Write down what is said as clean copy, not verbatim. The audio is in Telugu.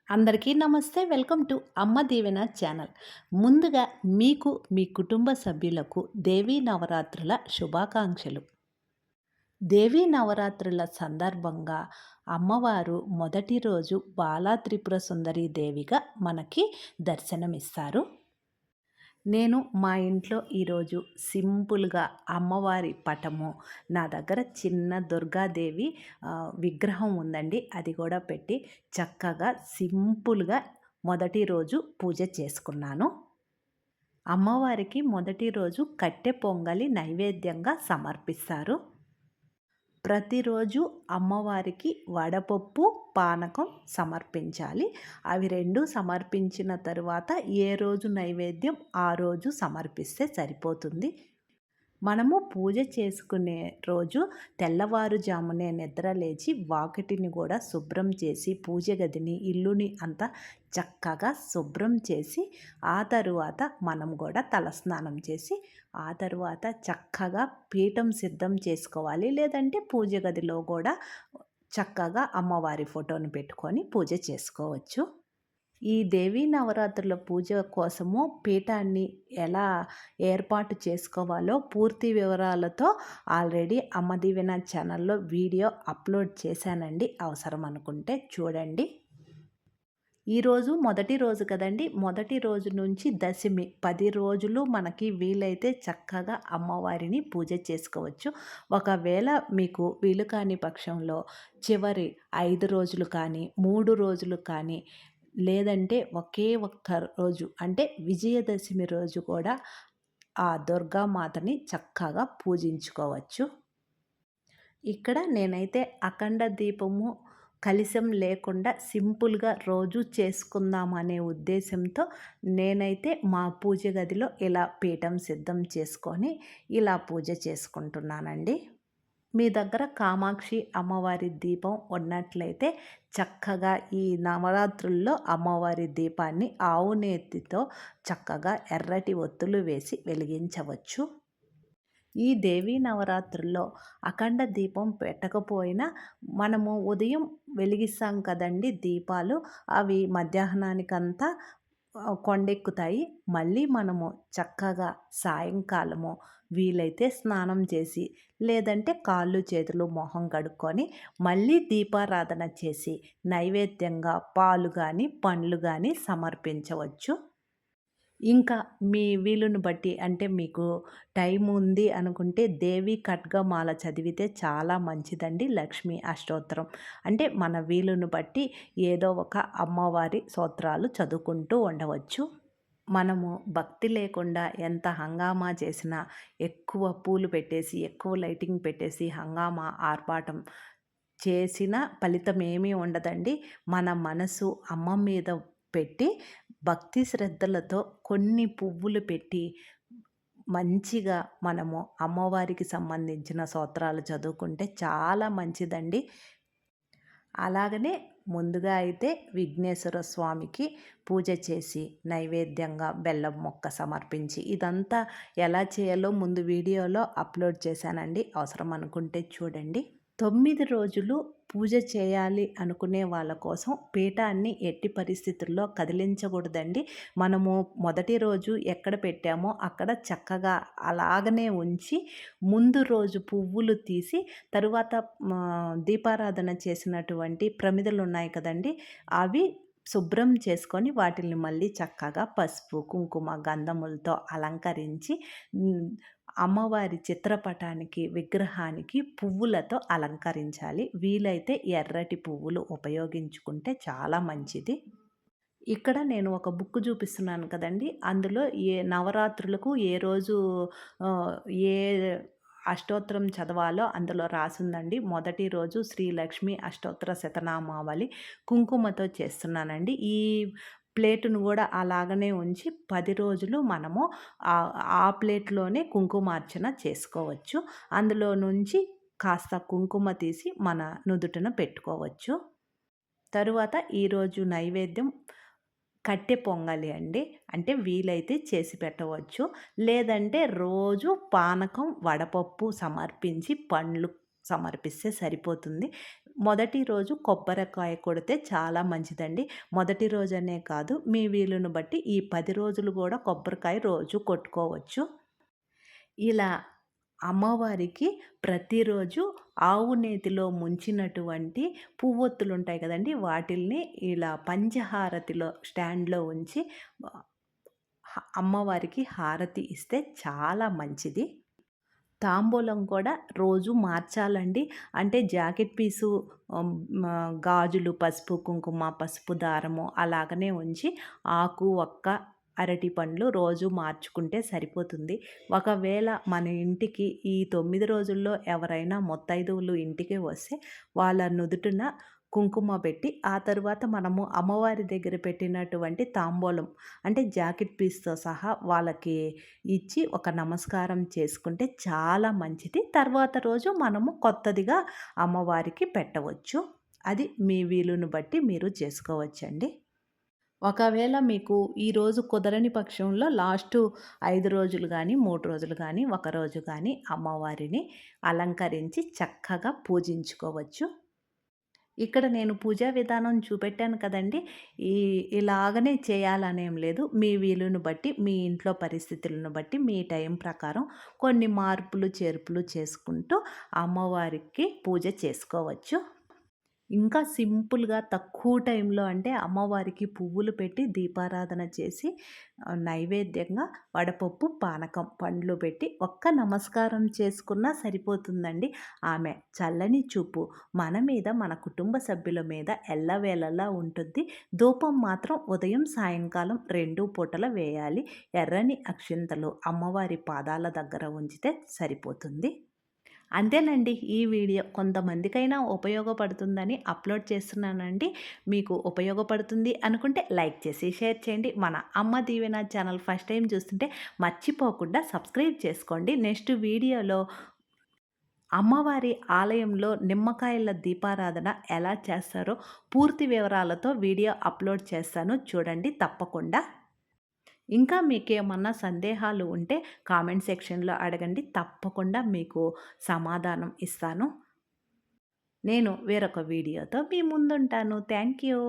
అందరికీ నమస్తే. వెల్కమ్ టు అమ్మ దీవెన ఛానల్. ముందుగా మీకు, మీ కుటుంబ సభ్యులకు దేవీ నవరాత్రుల శుభాకాంక్షలు. దేవీ నవరాత్రుల సందర్భంగా అమ్మవారు మొదటి రోజు బాలా త్రిపుర సుందరి దేవిగా మనకి దర్శనమిస్తారు. నేను మా ఇంట్లో ఈరోజు సింపుల్‌గా అమ్మవారి పటము, నా దగ్గర చిన్న దుర్గాదేవి విగ్రహం ఉందండి. అది కూడా పెట్టి చక్కగా సింపుల్‌గా మొదటి రోజు పూజ చేసుకున్నాను. అమ్మవారికి మొదటి రోజు కట్టె పొంగలి నైవేద్యంగా సమర్పిస్తారు. ప్రతిరోజు అమ్మవారికి వడపప్పు, పానకం సమర్పించాలి. అవి 2 సమర్పించిన తరువాత ఏ రోజు నైవేద్యం ఆ రోజు సమర్పిస్తే సరిపోతుంది. మనము పూజ చేసుకునే రోజు తెల్లవారుజామునే నిద్ర లేచి వాకిటిని కూడా శుభ్రం చేసి పూజ గదిని ఇల్లుని అంతా చక్కగా శుభ్రం చేసి ఆ తరువాత మనం కూడా తలస్నానం చేసి ఆ తరువాత చక్కగా పీఠం సిద్ధం చేసుకోవాలి. లేదంటే పూజ గదిలో కూడా చక్కగా అమ్మవారి ఫోటోని పెట్టుకొని పూజ చేసుకోవచ్చు. ఈ దేవీ నవరాత్రుల పూజ కోసము పీఠాన్ని ఎలా ఏర్పాటు చేసుకోవాలో పూర్తి వివరాలతో ఆల్రెడీ అమ్మ దీవెన ఛానల్లో వీడియో అప్లోడ్ చేశానండి. అవసరం అనుకుంటే చూడండి. ఈరోజు మొదటి రోజు కదండి. మొదటి రోజు నుంచి దశమి 10 రోజులు మనకి వీలైతే చక్కగా అమ్మవారిని పూజ చేసుకోవచ్చు. ఒకవేళ మీకు వీలు కాని పక్షంలో చివరి 5 రోజులు కానీ 3 రోజులు కానీ లేదంటే ఒకే ఒక్క రోజు అంటే విజయదశమి రోజు కూడా ఆ దుర్గామాతని చక్కగా పూజించుకోవచ్చు. ఇక్కడ నేనైతే అఖండ దీపము కలశం లేకుండా సింపుల్‌గా రోజు చేసుకుందామనే ఉద్దేశంతో నేనైతే మా పూజ గదిలో ఇలా పీఠం సిద్ధం చేసుకొని ఇలా పూజ చేసుకుంటున్నానండి. మీ దగ్గర కామాక్షి అమ్మవారి దీపం ఉన్నట్లయితే చక్కగా ఈ నవరాత్రుల్లో అమ్మవారి దీపాన్ని ఆవు నేతితో చక్కగా ఎర్రటి ఒత్తులు వేసి వెలిగించవచ్చు. ఈ దేవీ నవరాత్రుల్లో అఖండ దీపం పెట్టకపోయినా మనము ఉదయం వెలిగిస్తాం కదండి దీపాలు, అవి మధ్యాహ్నానికంతా కొండెక్కుతాయి. మళ్ళీ మనము చక్కగా సాయంకాలము వీలైతే స్నానం చేసి లేదంటే కాళ్ళు చేతులు మొహం కడుక్కొని మళ్ళీ దీపారాధన చేసి నైవేద్యంగా పాలు కానీ పండ్లు కానీ సమర్పించవచ్చు. ఇంకా మీ వీలుని బట్టి అంటే మీకు టైం ఉంది అనుకుంటే దేవి ఖడ్గమాల చదివితే చాలా మంచిదండి. లక్ష్మీ అష్టోత్తరం అంటే మన వీలుని బట్టి ఏదో ఒక అమ్మవారి స్తోత్రాలు చదువుకుంటూ ఉండవచ్చు. మనము భక్తి లేకుండా ఎంత హంగామా చేసినా ఎక్కువ పూలు పెట్టేసి ఎక్కువ లైటింగ్ పెట్టేసి హంగామా ఆర్భాటం చేసిన ఫలితం ఏమీ ఉండదండి. మన మనసు అమ్మ మీద పెట్టి భక్తి శ్రద్ధలతో కొన్ని పువ్వులు పెట్టి మంచిగా మనము అమ్మవారికి సంబంధించిన స్తోత్రాలు చదువుకుంటే చాలా మంచిదండి. అలాగనే ముందుగా అయితే విఘ్నేశ్వర స్వామికి పూజ చేసి నైవేద్యంగా బెల్లం మొక్క సమర్పించి ఇదంతా ఎలా చేయాలో ముందు వీడియోలో అప్లోడ్ చేశానండి. అవసరం అనుకుంటే చూడండి. 9 రోజులు పూజ చేయాలి అనుకునే వాళ్ళ కోసం పీఠాన్ని ఎట్టి పరిస్థితుల్లో కదిలించకూడదండి. మనము మొదటి రోజు ఎక్కడ పెట్టామో అక్కడ చక్కగా అలాగనే ఉంచి ముందు రోజు పువ్వులు తీసి తరువాత దీపారాధన చేసినటువంటి ప్రమిదలు ఉన్నాయి కదండి, అవి శుభ్రం చేసుకొని వాటిని మళ్ళీ చక్కగా పసుపు, కుంకుమ, గంధములతో అలంకరించి అమ్మవారి చిత్రపటానికి విగ్రహానికి పువ్వులతో అలంకరించాలి. వీలైతే ఎర్రటి పువ్వులు ఉపయోగించుకుంటే చాలా మంచిది. ఇక్కడ నేను ఒక బుక్ చూపిస్తున్నాను కదండి. అందులో నవరాత్రులకు ఏ రోజు ఏ అష్టోత్తరం చదవాలో అందులో రాసుందండి. మొదటి రోజు శ్రీలక్ష్మి అష్టోత్తర శతనామావళి కుంకుమతో చేస్తున్నానండి. ఈ ప్లేటును కూడా అలాగనే ఉంచి 10 రోజులు మనము ఆ ప్లేట్లోనే కుంకుమార్చన చేసుకోవచ్చు. అందులో నుంచి కాస్త కుంకుమ తీసి మన నుదుటిన పెట్టుకోవచ్చు. తరువాత ఈరోజు నైవేద్యం కట్టె పొంగలి అండి. అంటే వీలైతే చేసి పెట్టవచ్చు. లేదంటే రోజు పానకం, వడపప్పు సమర్పించి పండ్లు సమర్పిస్తే సరిపోతుంది. మొదటి రోజు కొబ్బరికాయ కొడితే చాలా మంచిదండి. మొదటి రోజనే కాదు, మీ వీలుని బట్టి ఈ 10 రోజులు గూడా కొబ్బరికాయ రోజు కొట్టుకోవచ్చు. ఇలా అమ్మవారికి ప్రతిరోజు ఆవు నేతిలో ముంచినటువంటి పువ్వొత్తులుంటాయి కదండీ! వాటిల్ని ఇలా పంచహారతిలో స్టాండ్‌లో ఉంచి అమ్మవారికి హారతి ఇస్తే చాలా మంచిది. తాంబూలం కూడా రోజు మార్చాలండి. అంటే జాకెట్ పీసు ఆహ్, మ గాజులు, పసుపు, కుంకుమ, పసుపు దారము అలాగనే ఉంచి ఆకు, ఒక్క, అరటి పండ్లు రోజు మార్చుకుంటే సరిపోతుంది. ఒకవేళ మన ఇంటికి ఈ 9 రోజుల్లో ఎవరైనా ముత్తైదువులు ఇంటికి వస్తే వాళ్ళ నుదుటిన కుంకుమ పెట్టి, ఆ తరువాత మనము అమ్మవారి దగ్గర పెట్టినటువంటి తాంబూలం అంటే జాకెట్ పీస్‌తో సహా వాళ్ళకి ఇచ్చి ఒక నమస్కారం చేసుకుంటే చాలా మంచిది. తర్వాత రోజు మనము కొత్తదిగా అమ్మవారికి పెట్టవచ్చు. అది మీ వీలుని బట్టి మీరు చేసుకోవచ్చండి. ఒకవేళ మీకు ఈరోజు కుదరని పక్షంలో లాస్టు 5 రోజులు గానీ, 3 రోజులు గానీ, ఒక రోజు గానీ అమ్మవారిని అలంకరించి చక్కగా పూజించుకోవచ్చు. ఇక్కడ నేను పూజా విధానం చూపెట్టాను కదండీ! ఈ ఇలాగనే చేయాలనేం లేదు. మీ వీలుని బట్టి, మీ ఇంట్లో పరిస్థితులను బట్టి, మీ టైం ప్రకారం కొన్ని మార్పులు, చేర్పులు చేసుకుంటూ అమ్మవారికి పూజ చేసుకోవచ్చు. ఇంకా సింపుల్‌గా తక్కువ టైంలో అంటే అమ్మవారికి పువ్వులు పెట్టి దీపారాధన చేసి నైవేద్యంగా వడపప్పు, పానకం, పండ్లు పెట్టి ఒక్క నమస్కారం చేసుకున్నా సరిపోతుందండి. ఆమె చల్లని చూపు మన మీద, మన కుటుంబ సభ్యుల మీద ఎల్లవేళలా ఉంటుంది. ధూపం మాత్రం ఉదయం, సాయంకాలం 2 పూటల వేయాలి. ఎర్రని అక్షింతలు అమ్మవారి పాదాల దగ్గర ఉంచితే సరిపోతుంది. అంతేనండి. ఈ వీడియో కొంతమందికైనా ఉపయోగపడుతుందని అప్లోడ్ చేస్తున్నానండి. మీకు ఉపయోగపడుతుంది అనుకుంటే లైక్ చేసి, షేర్ చేయండి. మన అమ్మ దీవెన ఛానల్ ఫస్ట్ టైం చూస్తుంటే మర్చిపోకుండా సబ్స్క్రైబ్ చేసుకోండి. నెక్స్ట్ వీడియోలో అమ్మవారి ఆలయంలో నిమ్మకాయల దీపారాధన ఎలా చేస్తారో పూర్తి వివరాలతో వీడియో అప్లోడ్ చేస్తాను. చూడండి తప్పకుండా. ఇంకా మీకేమన్నా సందేహాలు ఉంటే కామెంట్ సెక్షన్‌లో అడగండి. తప్పకుండా మీకు సమాధానం ఇస్తాను. నేను వేరొక వీడియోతో మీ ముందుంటాను. Thank you.